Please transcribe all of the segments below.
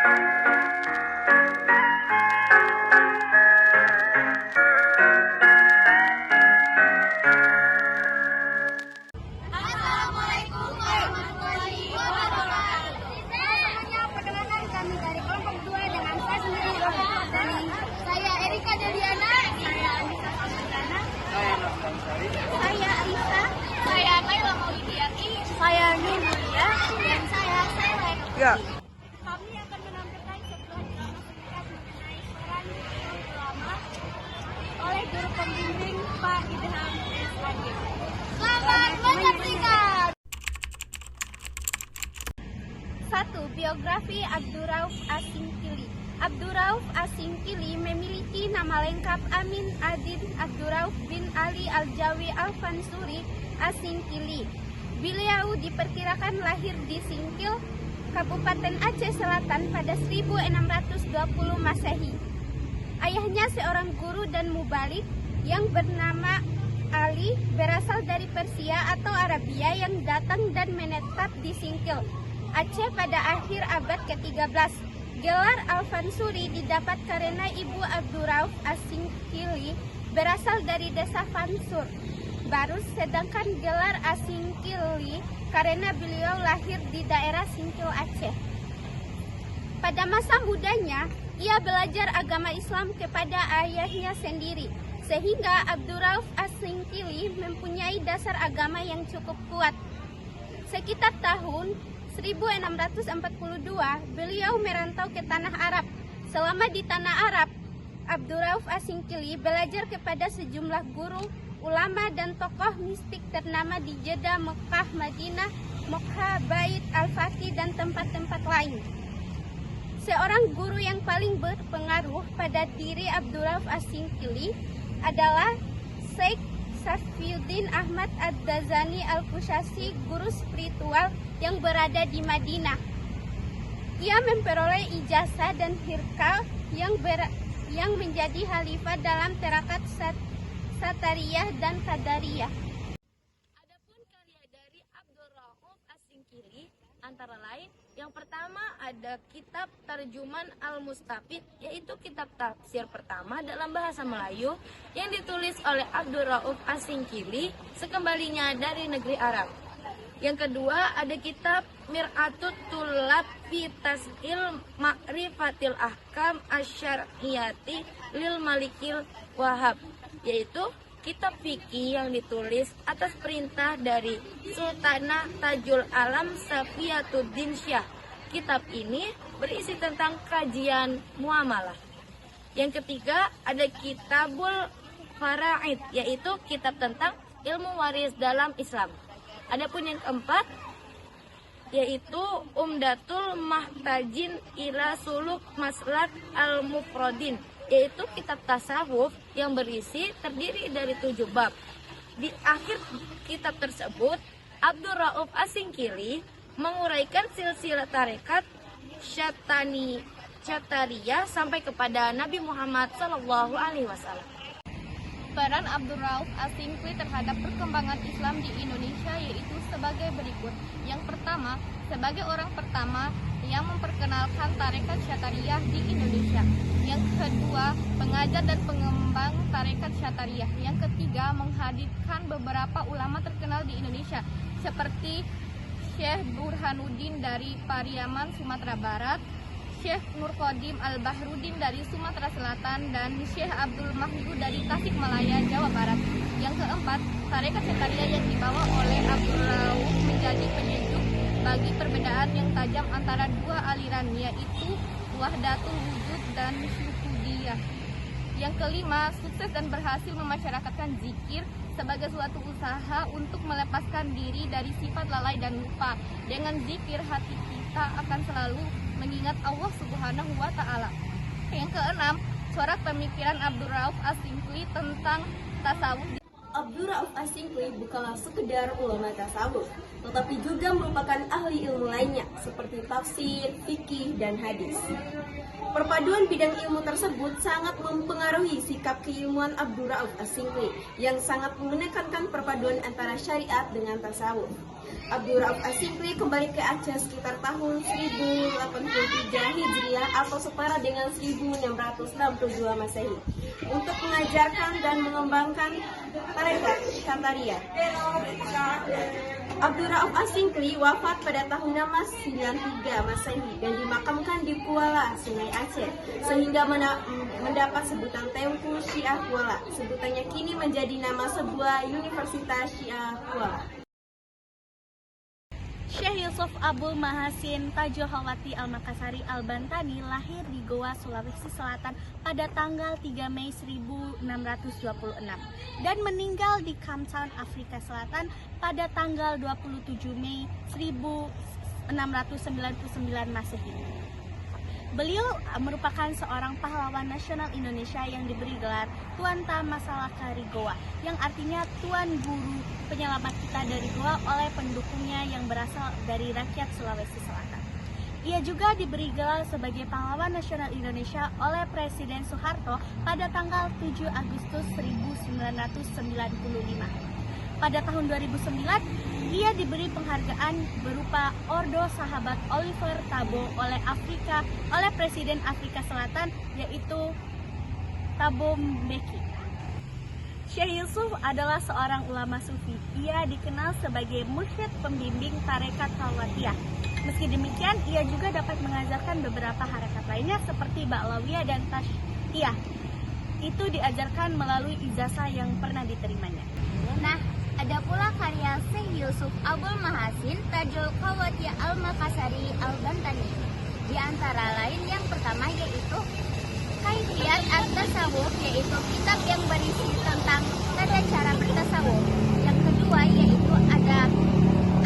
Assalamualaikum warahmatullahi wabarakatuh. Selanjutnya perkenalkan kami dari kelompok 2 dengan saya sendiri kelompok dari saya Erika Deliana, saya Anissa Fauzana, saya Aisyah, saya Naila Maulidiati, saya Nur Mulia, dan saya Selek. Ya. Kami akan menampilkan sebuah drama singkat mengenai peran ulama oleh guru pembimbing Pak Idham S. Wagib. Selamat menyaksikan. 1. Biografi Abdurrauf As-Singkili. Abdurrauf As-Singkili memiliki nama lengkap Amin Adin Abdurrauf bin Ali Al-Jawi Al-Fansuri As-Singkili. Beliau diperkirakan lahir di Singkil, Kabupaten Aceh Selatan pada 1620 Masehi. Ayahnya seorang guru dan mubalik yang bernama Ali, berasal dari Persia atau Arabia yang datang dan menetap di Singkil, Aceh pada akhir abad ke-13. Gelar Al-Fansuri didapat karena ibu Abdurrauf As-Singkili berasal dari desa Fansur, Barus, sedangkan gelar As-Singkili karena beliau lahir di daerah Singkil, Aceh. Pada masa mudanya, ia belajar agama Islam kepada ayahnya sendiri, sehingga Abdurrauf As-Singkili mempunyai dasar agama yang cukup kuat. Sekitar tahun 1642, beliau merantau ke tanah Arab. Selama di tanah Arab, Abdurrauf As-Singkili belajar kepada sejumlah guru, ulama, dan tokoh mistik ternama di Jeddah, Mekah, Madinah, Mokkah, Bait Al-Faqih, dan tempat-tempat lain. Seorang guru yang paling berpengaruh pada diri Abdurrauf As-Singkili adalah Syekh Safiuddin Ahmad Ad-Dazani Al-Qushasi, guru spiritual yang berada di Madinah. Ia memperoleh ijazah dan hirkal yang menjadi khalifah dalam terakat Satariyah dan Qadariyah. Adapun karya dari Abdurrauf As-Singkili antara lain, yang pertama ada kitab Tarjuman Al-Mustafid, yaitu kitab tafsir pertama dalam bahasa Melayu yang ditulis oleh Abdurrauf As-Singkili sekembalinya dari negeri Arab. Yang kedua ada kitab Mir'atut Tulab fi Tas'il Ma'rifatil Ahkam Asyariyati lil Malikil Wahab, yaitu kitab fikih yang ditulis atas perintah dari Sultanah Tajul Alam Safiyatuddin Syah. Kitab ini berisi tentang kajian muamalah. Yang ketiga ada Kitabul Faraid, yaitu kitab tentang ilmu waris dalam Islam. Adapun yang keempat yaitu Umdatul Mahtajin ila Suluk Maslak Al-Mufradin, yaitu kitab tasawuf yang terdiri dari 7 bab. Di akhir kitab tersebut, Abdurrauf As-Singkili menguraikan silsilah tarekat Syatariyah sampai kepada Nabi Muhammad SAW. Peran Abdurrauf As-Singkili terhadap perkembangan Islam di Indonesia yaitu sebagai berikut. Yang pertama, sebagai orang pertama yang memperkenalkan tarekat Syatariyah di Indonesia. Yang kedua, pengajar dan pengembang tarekat Syatariyah. Yang ketiga, menghadirkan beberapa ulama terkenal di Indonesia seperti Syekh Burhanuddin dari Pariaman, Sumatera Barat, Syekh Nur Qadim Al-Bahrudin dari Sumatera Selatan, dan Syekh Abdul Mahmud dari Tasikmalaya, Jawa Barat. Yang keempat, tarekat Syatariyah yang dibawa oleh Abdurrauf menjadi penyejuk bagi perbedaan yang tajam antara dua aliran, yaitu Wahdatul Wujud dan Syuhudiyah. Yang kelima, sukses dan berhasil memasyarakatkan zikir sebagai suatu usaha untuk melepaskan diri dari sifat lalai dan lupa. Dengan zikir, hati kita akan selalu mengingat Allah Subhanahu wa Ta'ala. Yang keenam, corak pemikiran Abdurrauf As-Singkili tentang tasawuf. Abdurrauf As-Singkili bukanlah sekedar ulama tasawuf, tetapi juga merupakan ahli ilmu lainnya seperti tafsir, fikih, dan hadis. Perpaduan bidang ilmu tersebut sangat mempengaruhi sikap keilmuan Abdurrauf As-Singkili yang sangat menekankan perpaduan antara syariat dengan tasawuf. Abdurrauf As-Sinkri kembali ke Aceh sekitar tahun 1083 Hijriah atau setara dengan 1662 Masehi untuk mengajarkan dan mengembangkan tarekat Syataria. Abdurrauf As-Sinkri wafat pada tahun 1693 Masehi dan dimakamkan di Kuala, Sungai Aceh, sehingga mendapat sebutan Tengku Syiah Kuala. Sebutannya kini menjadi nama sebuah Universitas Syiah Kuala. Syekh Yusuf Abdul Mahasin Tajul Khalwati Al-Makassari Al-Bantani lahir di Goa, Sulawesi Selatan pada tanggal 3 Mei 1626 dan meninggal di Cape Town, Afrika Selatan pada tanggal 27 Mei 1699 Masehi. Beliau merupakan seorang pahlawan nasional Indonesia yang diberi gelar Tuan Tamasalakari Goa, yang artinya Tuan Guru Penyelamat kita dari Goa oleh pendukungnya yang berasal dari rakyat Sulawesi Selatan. Ia juga diberi gelar sebagai pahlawan nasional Indonesia oleh Presiden Soeharto pada tanggal 7 Agustus 1995. Pada tahun 2009, ia diberi penghargaan berupa Ordo Sahabat Oliver Tambo oleh Presiden Afrika Selatan, yaitu Thabo Mbeki. Syekh Yusuf adalah seorang ulama sufi. Ia dikenal sebagai mursyid pembimbing tarekat Khalwatiyah. Meski demikian, ia juga dapat mengajarkan beberapa harekat lainnya seperti Ba'lawiyah dan Tasydiyah. Itu diajarkan melalui ijazah yang pernah diterimanya. Nah, ada pula karya Syekh Yusuf Abdul Mahasin Tajul Khalwatiyah Al-Makassari Al-Bantani. Di antara lain yang pertama yaitu Kaifiyat At-Tasawuf, yaitu kitab yang berisi tentang tata cara bertasawuf. Yang kedua yaitu ada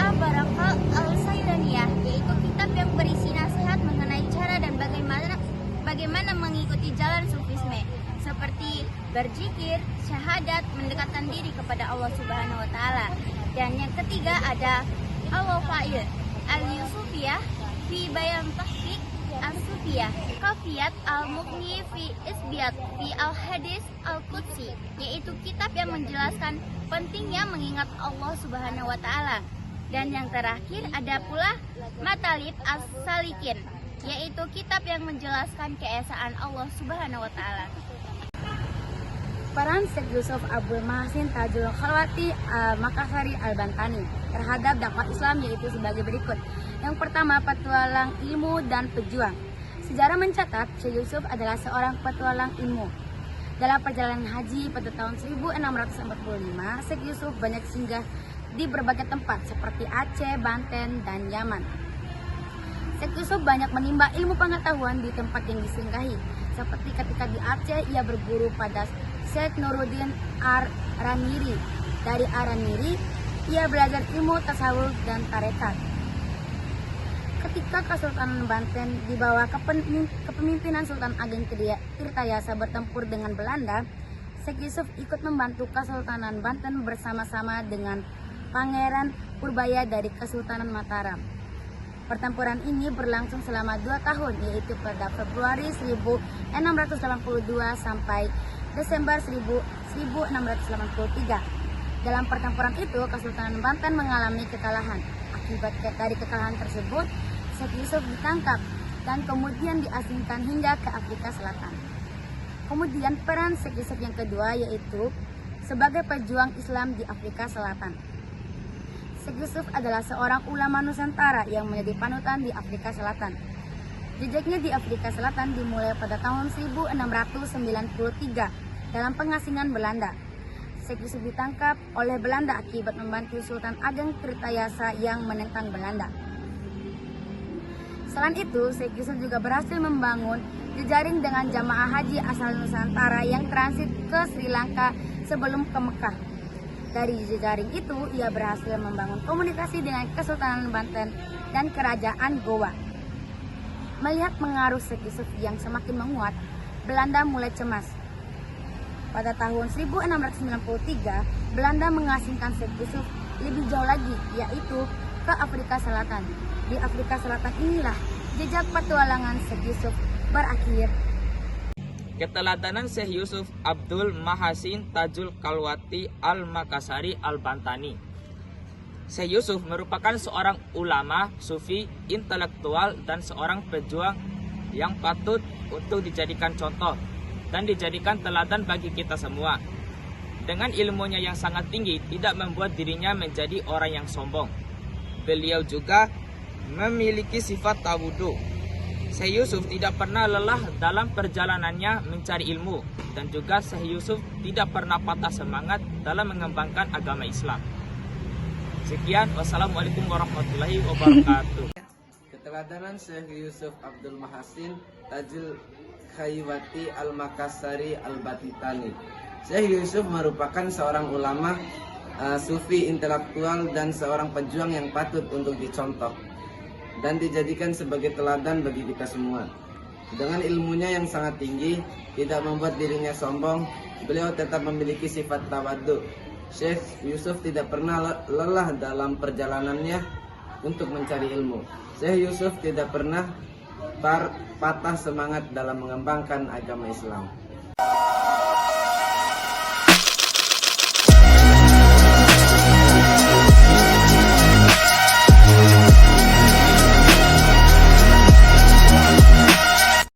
Al-Barakah Al-Sayraniyah, yaitu kitab yang berisi nasihat mengenai cara dan bagaimana mengikuti jalan sufisme, seperti berzikir, syahadat, mendekatkan diri kepada Allah Subhanahu wa taala. Dan yang ketiga ada Al-Wafail Al-Yusufiyah fi Bayan Tahqiq As-Sufiyah, Kafiyat Al-Mughni fi Isbiyat fi Al-Hadis Al-Qudsi, yaitu kitab yang menjelaskan pentingnya mengingat Allah Subhanahu wa taala. Dan yang terakhir ada pula Matalib As-Salikin, yaitu kitab yang menjelaskan keesaan Allah Subhanahu wa taala. Peran Syekh Yusuf Abdul Mahasin Tajul Khalwati Al-Makassari Al-Bantani terhadap dakwah Islam yaitu sebagai berikut. Yang pertama, petualang ilmu dan pejuang. Sejarah mencatat Syekh Yusuf adalah seorang petualang ilmu. Dalam perjalanan haji pada tahun 1645, Syekh Yusuf banyak singgah di berbagai tempat seperti Aceh, Banten, dan Yaman. Syekh Yusuf banyak menimba ilmu pengetahuan di tempat yang disinggahi. Seperti ketika di Aceh, ia berguru pada Syekh Nuruddin Ar-Raniri. Dari Ar-Raniri, ia belajar ilmu tasawuf dan tarekat. Ketika Kesultanan Banten di bawah kepemimpinan Sultan Ageng Tirtayasa bertempur dengan Belanda, Syekh Yusuf ikut membantu Kesultanan Banten bersama-sama dengan Pangeran Purbaya dari Kesultanan Mataram. Pertempuran ini berlangsung selama 2 tahun, yaitu pada Februari 1682 sampai Desember 1683. Dalam pertempuran itu, Kesultanan Banten mengalami kekalahan. Akibat dari kekalahan tersebut, Syekh Yusuf ditangkap dan kemudian diasingkan hingga ke Afrika Selatan. Kemudian peran Syekh Yusuf yang kedua yaitu sebagai pejuang Islam di Afrika Selatan. Syekh Yusuf adalah seorang ulama Nusantara yang menjadi panutan di Afrika Selatan. Jejaknya di Afrika Selatan dimulai pada tahun 1693 dalam pengasingan Belanda. Syekh Yusuf ditangkap oleh Belanda akibat membantu Sultan Ageng Tirtayasa yang menentang Belanda. Selain itu, Syekh Yusuf juga berhasil membangun jejaring dengan jamaah haji asal Nusantara yang transit ke Sri Lanka sebelum ke Mekah. Dari jejaring itu, ia berhasil membangun komunikasi dengan Kesultanan Banten dan Kerajaan Goa. Melihat pengaruh Syekh Yusuf yang semakin menguat, Belanda mulai cemas. Pada tahun 1693, Belanda mengasingkan Syekh Yusuf lebih jauh lagi, yaitu ke Afrika Selatan. Di Afrika Selatan inilah jejak petualangan Syekh Yusuf berakhir. Keteladanan Syekh Yusuf Abdul Mahasin Tajul Khalwati Al-Makassari Al-Bantani. Syekh Yusuf merupakan seorang ulama, sufi, intelektual, dan seorang pejuang yang patut untuk dijadikan contoh dan dijadikan teladan bagi kita semua. Dengan ilmunya yang sangat tinggi, tidak membuat dirinya menjadi orang yang sombong. Beliau juga memiliki sifat tawadhu. Syekh Yusuf tidak pernah lelah dalam perjalanannya mencari ilmu, dan juga Syekh Yusuf tidak pernah patah semangat dalam mengembangkan agama Islam. Sekian, wassalamualaikum warahmatullahi wabarakatuh. Keteladanan Syekh Yusuf Abdul Mahasin Tajul Khaywati Al-Makassari Al-Batitani. Syekh Yusuf merupakan seorang ulama, sufi, intelektual, dan seorang pejuang yang patut untuk dicontoh dan dijadikan sebagai teladan bagi kita semua. Dengan ilmunya yang sangat tinggi, tidak membuat dirinya sombong, beliau tetap memiliki sifat tawadhu. Syekh Yusuf tidak pernah lelah dalam perjalanannya untuk mencari ilmu. Syekh Yusuf tidak pernah patah semangat dalam mengembangkan agama Islam.